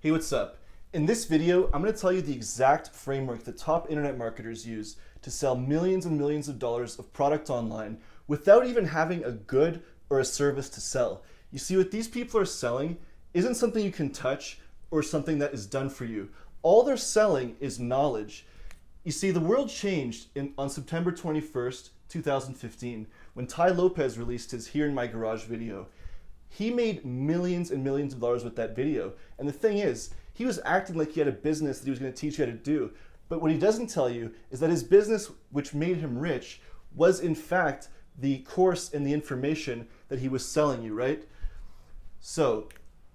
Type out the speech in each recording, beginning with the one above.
Hey, what's up? In this video, I'm going to tell you the exact framework that top internet marketers use to sell millions and millions of dollars of product online without even having a good or a service to sell. You see, what these people are selling isn't something you can touch or something that is done for you. All they're selling is knowledge. You see, the world changed on September 21st, 2015, when Tai Lopez released his Here in My Garage video. He made millions and millions of dollars with that video. And the thing is, he was acting like he had a business that he was going to teach you how to do. But what he doesn't tell you is that his business, which made him rich, was in fact the course and the information that he was selling you, right? So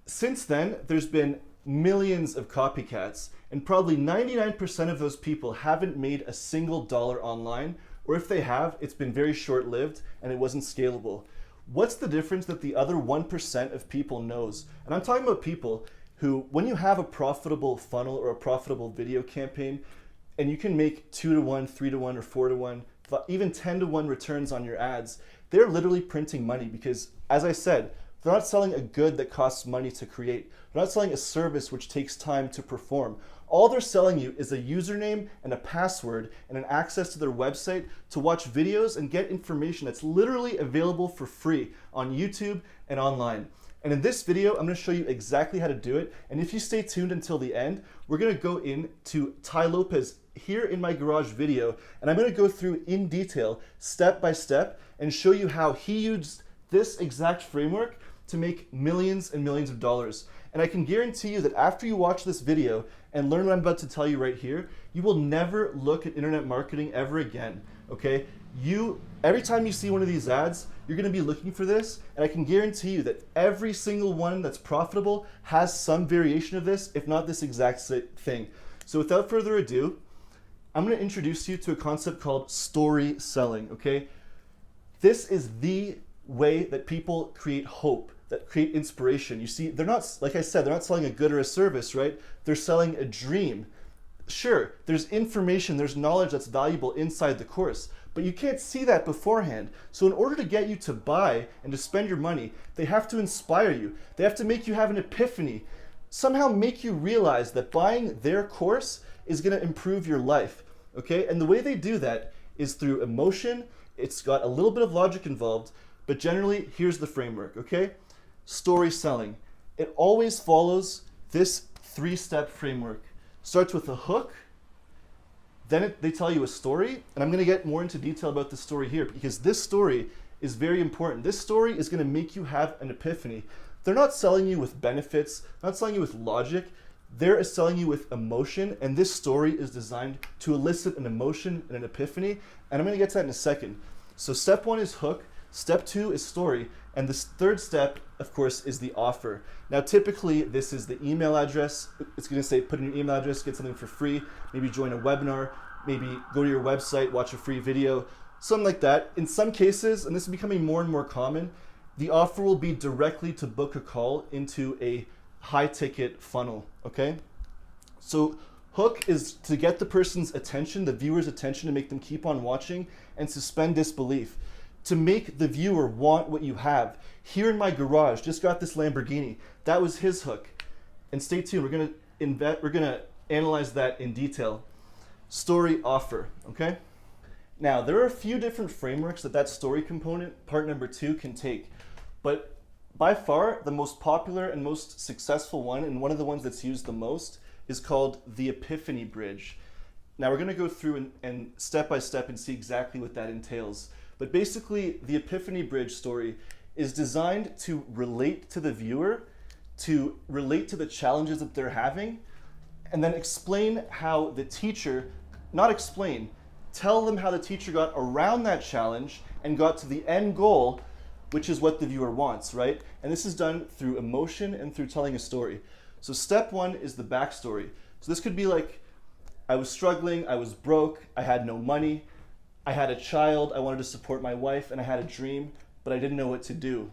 since then, there's been millions of copycats, and probably 99% of those people haven't made a single dollar online, or if they have, it's been very short-lived and it wasn't scalable. What's the difference that the other 1% of people knows? And I'm talking about people who, when you have a profitable funnel or a profitable video campaign, and you can make 2 to 1, 3 to 1, or 4 to 1, even 10 to 1 returns on your ads, they're literally printing money because, as I said, they're not selling a good that costs money to create. They're not selling a service which takes time to perform. All they're selling you is a username and a password and an access to their website to watch videos and get information that's literally available for free on YouTube and online. And in this video, I'm going to show you exactly how to do it. And if you stay tuned until the end, we're going to go into Tai Lopez Here in My Garage video, and I'm going to go through in detail, step by step, and show you how he used this exact framework to make millions and millions of dollars. And I can guarantee you that after you watch this video and learn what I'm about to tell you right here, you will never look at internet marketing ever again, okay? Every time you see one of these ads, you're gonna be looking for this, and I can guarantee you that every single one that's profitable has some variation of this, if not this exact thing. So without further ado, I'm gonna introduce you to a concept called story selling, okay? This is the way that people create hope, that create inspiration. You see, they're not, like I said, they're not selling a good or a service, right? They're selling a dream. Sure, there's information, there's knowledge that's valuable inside the course, but you can't see that beforehand. So in order to get you to buy and to spend your money, they have to inspire you. They have to make you have an epiphany, somehow make you realize that buying their course is gonna improve your life, okay? And the way they do that is through emotion. It's got a little bit of logic involved, but generally, here's the framework, okay? Story selling. It always follows this 3-step framework. Starts with a hook, then they tell you a story, and I'm gonna get more into detail about the story here because this story is very important. This story is gonna make you have an epiphany. They're not selling you with benefits, not selling you with logic, they're selling you with emotion, and this story is designed to elicit an emotion and an epiphany, and I'm gonna get to that in a second. So step 1 is hook, step 2 is story, and this 3rd step, of course, is the offer. Now, typically, this is the email address. It's going to say, put in your email address, get something for free, maybe join a webinar, maybe go to your website, watch a free video, something like that. In some cases, and this is becoming more and more common, the offer will be directly to book a call into a high-ticket funnel, okay? So hook is to get the person's attention, the viewer's attention, to make them keep on watching and suspend disbelief, to make the viewer want what you have. Here in My Garage, just got this Lamborghini. That was his hook. And stay tuned, we're gonna analyze that in detail. Story offer, okay? Now, there are a few different frameworks that story component, part number 2, can take. But by far, the most popular and most successful one, and one of the ones that's used the most, is called the Epiphany Bridge. Now, we're gonna go through and step by step and see exactly what that entails. But basically, the Epiphany Bridge story is designed to relate to the viewer, to relate to the challenges that they're having, and then explain how the teacher, not explain, tell them how the teacher got around that challenge and got to the end goal, which is what the viewer wants, right? And this is done through emotion and through telling a story. So step 1 is the backstory. So this could be like, I was struggling, I was broke, I had no money, I had a child, I wanted to support my wife, and I had a dream, but I didn't know what to do,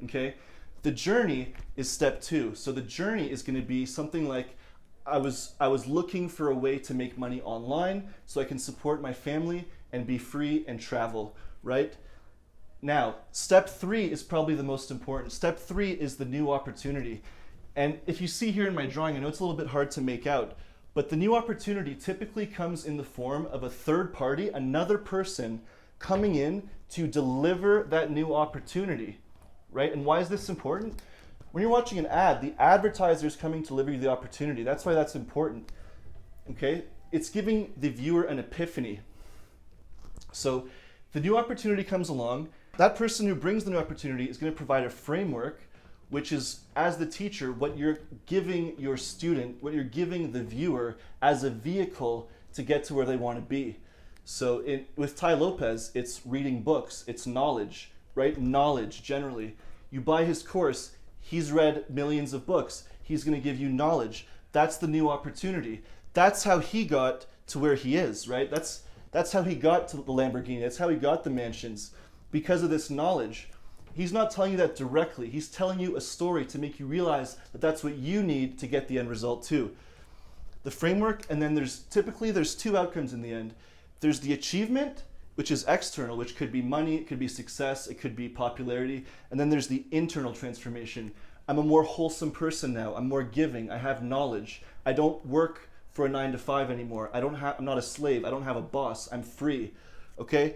okay? The journey is step 2. So the journey is gonna be something like, I was looking for a way to make money online so I can support my family and be free and travel, right? Now, step 3 is probably the most important. Step 3 is the new opportunity. And if you see here in my drawing, I know it's a little bit hard to make out, but the new opportunity typically comes in the form of a third party, another person coming in to deliver that new opportunity, right? And why is this important? When you're watching an ad, the advertiser is coming to deliver you the opportunity. That's why that's important, okay? It's giving the viewer an epiphany. So the new opportunity comes along. That person who brings the new opportunity is going to provide a framework, which is, as the teacher, what you're giving your student, what you're giving the viewer as a vehicle to get to where they want to be. So with Tai Lopez, it's reading books, it's knowledge, right? Knowledge, generally. You buy his course, he's read millions of books. He's going to give you knowledge. That's the new opportunity. That's how he got to where he is, right? That's how he got to the Lamborghini. That's how he got the mansions, because of this knowledge. He's not telling you that directly. He's telling you a story to make you realize that that's what you need to get the end result too. The framework, and then there's two outcomes in the end. There's the achievement, which is external, which could be money, it could be success, it could be popularity. And then there's the internal transformation. I'm a more wholesome person now. I'm more giving. I have knowledge. I don't work for a 9-to-5 anymore. I'm not a slave. I don't have a boss. I'm free. Okay?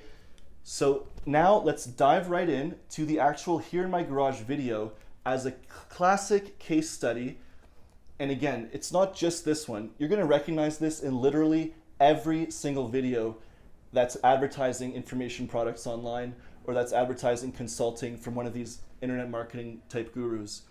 So now let's dive right in to the actual Here in My Garage video as a classic case study. And again, it's not just this one. You're going to recognize this in literally every single video that's advertising information products online, or that's advertising consulting from one of these internet marketing type gurus.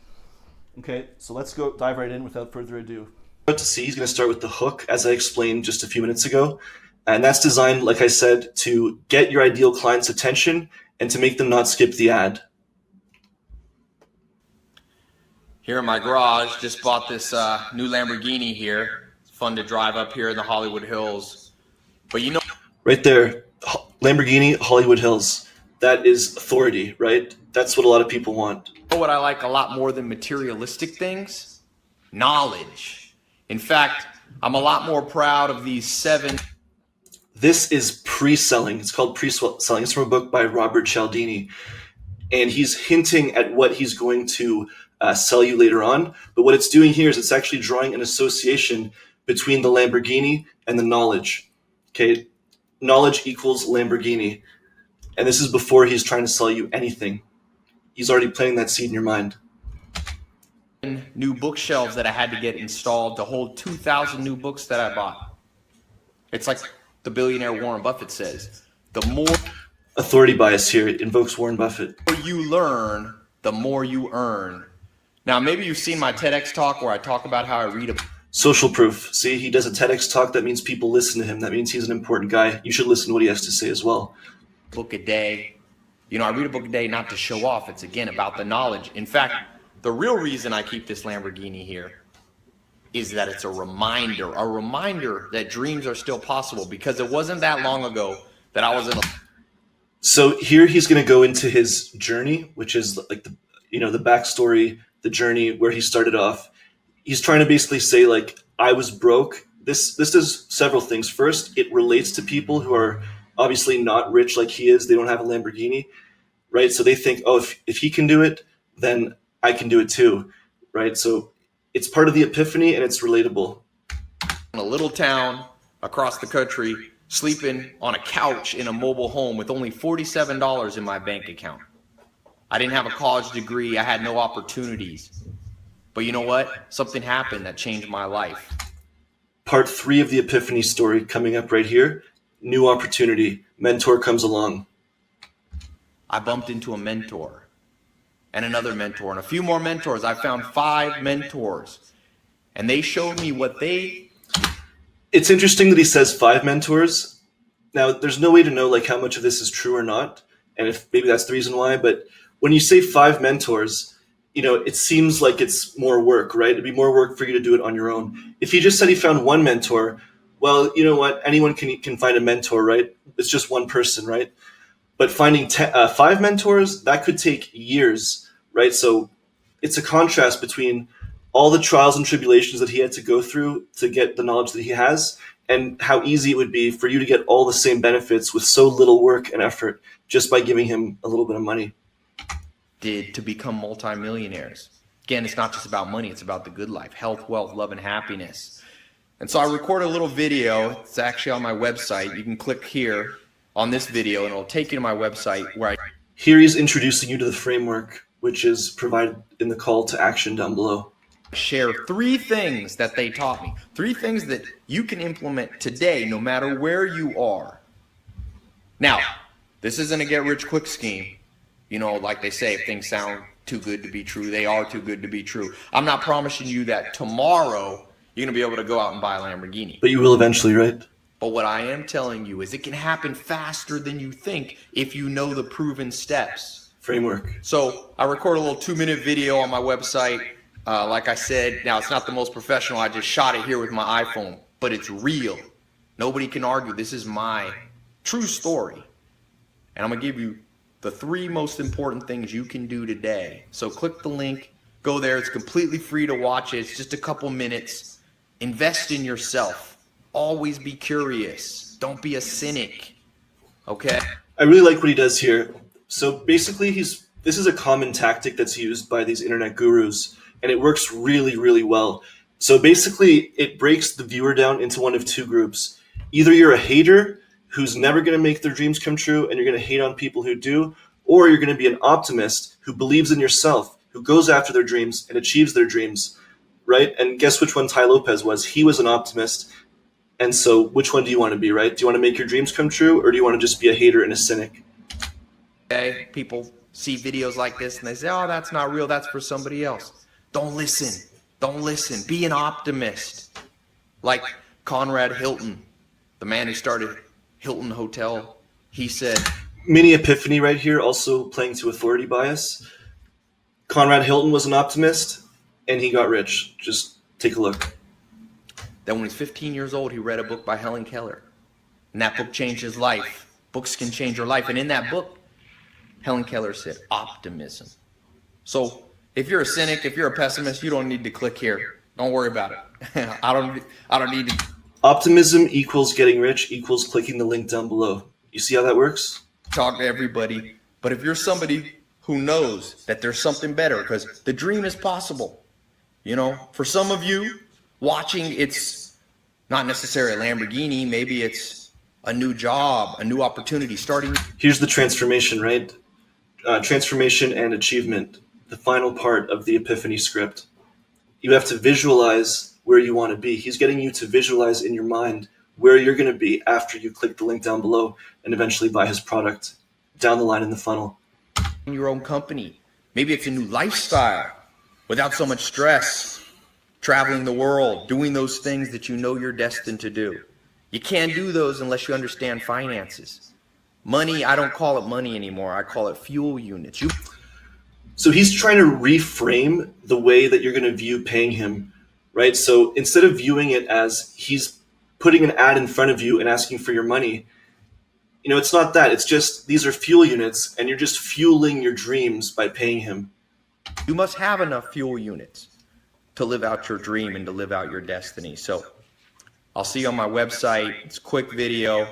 Okay, so let's go dive right in without further ado. About to see, he's going to start with the hook, as I explained just a few minutes ago. And that's designed, like I said, to get your ideal client's attention and to make them not skip the ad. Here in my garage, just bought this new Lamborghini here. It's fun to drive up here in the Hollywood Hills. But you know, right there, Lamborghini, Hollywood Hills. That is authority, right? That's what a lot of people want. what I like a lot more than materialistic things? Knowledge. In fact, I'm a lot more proud of these 7. This is pre-selling. It's called pre-selling. It's from a book by Robert Cialdini. And he's hinting at what he's going to sell you later on. But what it's doing here is it's actually drawing an association between the Lamborghini and the knowledge. Okay, knowledge equals Lamborghini. And this is before he's trying to sell you anything. He's already planting that seed in your mind. New bookshelves that I had to get installed to hold 2,000 new books that I bought. It's like the billionaire Warren Buffett says, the more authority bias here, it invokes Warren Buffett. The more you learn, the more you earn. Now, maybe you've seen my TEDx talk where I talk about how I read a social proof. See, he does a TEDx talk. That means people listen to him. That means he's an important guy. You should listen to what he has to say as well. Book a day. You know, I read a book a day not to show off. It's, again, about the knowledge. In fact, the real reason I keep this Lamborghini here is that it's a reminder that dreams are still possible, because it wasn't that long ago that I was in a... So here he's going to go into his journey, which is like the, the backstory, the journey where he started off. He's trying to basically say, like, I was broke. This does several things. First, it relates to people who are obviously not rich like he is. They don't have a Lamborghini, right? So they think, oh, if he can do it, then I can do it too, right? So it's part of the epiphany and it's relatable. In a little town across the country, sleeping on a couch in a mobile home with only $47 in my bank account. I didn't have a college degree. I had no opportunities. But you know what? Something happened that changed my life. Part 3 of the epiphany story coming up right here. New opportunity. Mentor comes along. I bumped into a mentor and another mentor and a few more mentors. I found 5 mentors, and they showed me what they... It's interesting that he says 5 mentors. Now, there's no way to know like how much of this is true or not, and if maybe that's the reason why, but when you say 5 mentors, it seems like it's more work, right? It'd be more work for you to do it on your own. If he just said he found 1 mentor, well, you know what? Anyone can find a mentor, right? It's just one person, right? But finding 5 mentors, that could take years, right? So it's a contrast between all the trials and tribulations that he had to go through to get the knowledge that he has, and how easy it would be for you to get all the same benefits with so little work and effort just by giving him a little bit of money. Did to become multimillionaires. Again, it's not just about money. It's about the good life, health, wealth, love, and happiness. And so I recorded a little video. It's actually on my website. You can click here on this video, and it'll take you to my website where I Here he's introducing you to the framework, which is provided in the call to action down below. share 3 things that they taught me. 3 things that you can implement today, no matter where you are. Now, this isn't a get-rich-quick scheme. You know, like they say, if things sound too good to be true, they are too good to be true. I'm not promising you that tomorrow you're going to be able to go out and buy a Lamborghini. But you will eventually, right? But what I am telling you is it can happen faster than you think if you know the proven steps. Framework. So I record a little 2-minute video on my website. Like I said, now it's not the most professional. I just shot it here with my iPhone, but it's real. Nobody can argue. This is my true story. And I'm going to give you the 3 most important things you can do today. So click the link, go there. It's completely free to watch it. It's just a couple minutes. Invest in yourself. Always be curious. Don't be a cynic. Okay? I really like what he does here. So basically, this is a common tactic that's used by these internet gurus, and it works really, really well. So basically, it breaks the viewer down into one of 2 groups. Either you're a hater who's never going to make their dreams come true, and you're going to hate on people who do, or you're going to be an optimist who believes in yourself, who goes after their dreams and achieves their dreams, right? And guess which one Tai Lopez was? He was an optimist. And so which one do you want to be, right? Do you want to make your dreams come true, or do you want to just be a hater and a cynic? Okay? People see videos like this and they say, oh, that's not real. That's for somebody else. Don't listen. Don't listen. Be an optimist. Like Conrad Hilton, the man who started Hilton Hotel, he said, Mini Epiphany right here, also playing to authority bias. Conrad Hilton was an optimist, and he got rich. Just take a look. that when he was 15 years old, he read a book by Helen Keller. And that book changed his life. Books can change your life. And in that book, Helen Keller said, optimism. So if you're a cynic, if you're a pessimist, you don't need to click here. Don't worry about it. I don't need to Optimism equals getting rich equals clicking the link down below. You see how that works? talk to everybody. But if you're somebody who knows that there's something better, because the dream is possible. You know, for some of you watching, it's not necessarily a Lamborghini. Maybe it's a new job, a new opportunity, starting. Here's the transformation, right? Transformation and achievement, the final part of the Epiphany script. You have to visualize where you want to be. He's getting you to visualize in your mind where you're going to be after you click the link down below and eventually buy his product down the line in the funnel. In your own company. Maybe it's a new lifestyle without so much stress, traveling the world, doing those things that you know you're destined to do. You can't do those unless you understand finances. Money, I don't call it money anymore. I call it fuel units. So he's trying to reframe the way that you're going to view paying him, right? So instead of viewing it as he's putting an ad in front of you and asking for your money, you know, it's not that. It's just these are fuel units, and you're just fueling your dreams by paying him. You must have enough fuel units to live out your dream and to live out your destiny. So I'll see you on my website. It's a quick video,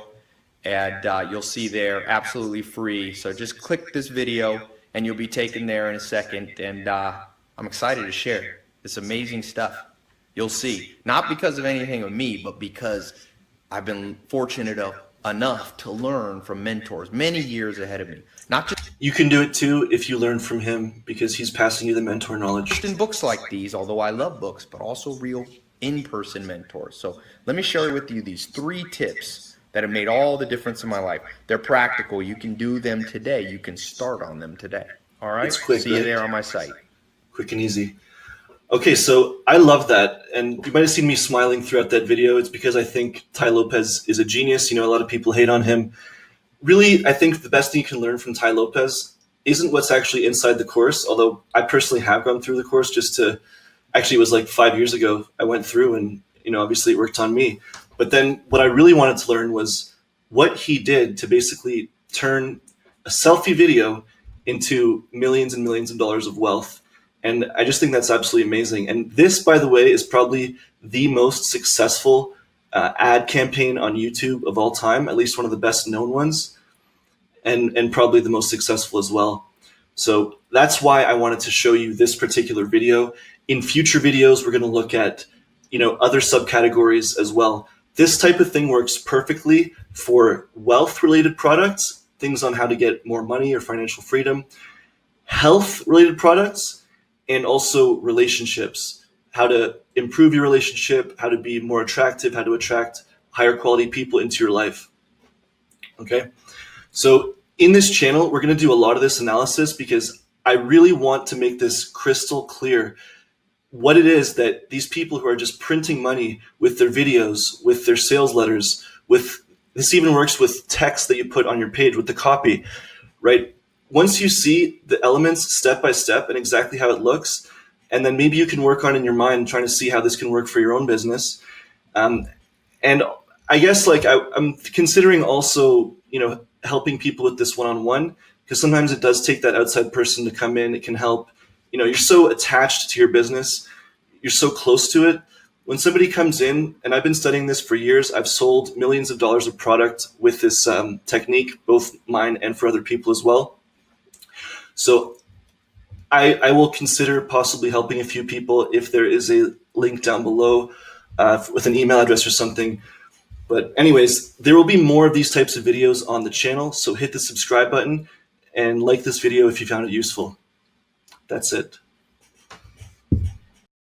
and you'll see there, absolutely free. So just click this video, and you'll be taken there in a second. And I'm excited to share this amazing stuff. You'll see, not because of anything of me, but because I've been fortunate enough to learn from mentors many years ahead of me. Not just You can do it too if you learn from him, because he's passing you the mentor knowledge. in books like these, although I love books, but also real in-person mentors. So let me share with you these 3 tips that have made all the difference in my life. They're practical. You can do them today. You can start on them today. All right? It's quick, See you right? there on my site. Quick and easy. Okay, so I love that. And you might have seen me smiling throughout that video. It's because I think Tai Lopez is a genius. You know, a lot of people hate on him. Really, I think the best thing you can learn from Tai Lopez isn't what's actually inside the course, although I personally have gone through the course actually it was like 5 years ago I went through, and, you know, obviously it worked on me. But then what I really wanted to learn was what he did to basically turn a selfie video into millions and millions of dollars of wealth. And I just think that's absolutely amazing. And this, by the way, is probably the most successful ad campaign on YouTube of all time, at least one of the best known ones, and probably the most successful as well. So that's why I wanted to show you this particular video. In future videos, we're going to look at, other subcategories as well. This type of thing works perfectly for wealth-related products, things on how to get more money or financial freedom, health-related products, and also relationships, how to improve your relationship, how to be more attractive, how to attract higher quality people into your life. Okay, so in this channel, we're going to do a lot of this analysis because I really want to make this crystal clear what it is that these people who are just printing money with their videos, with their sales letters, with this even works with text that you put on your page with the copy, right? Once you see the elements step by step and exactly how it looks, and then maybe you can work on in your mind trying to see how this can work for your own business. And I guess I'm considering also, helping people with this one-on-one, because sometimes it does take that outside person to come in. It can help. You're so attached to your business. You're so close to it. When somebody comes in, and I've been studying this for years, I've sold millions of dollars of product with this technique, both mine and for other people as well. So I will consider possibly helping a few people if there is a link down below with an email address or something. But anyways, there will be more of these types of videos on the channel. So hit the subscribe button and like this video if you found it useful. That's it.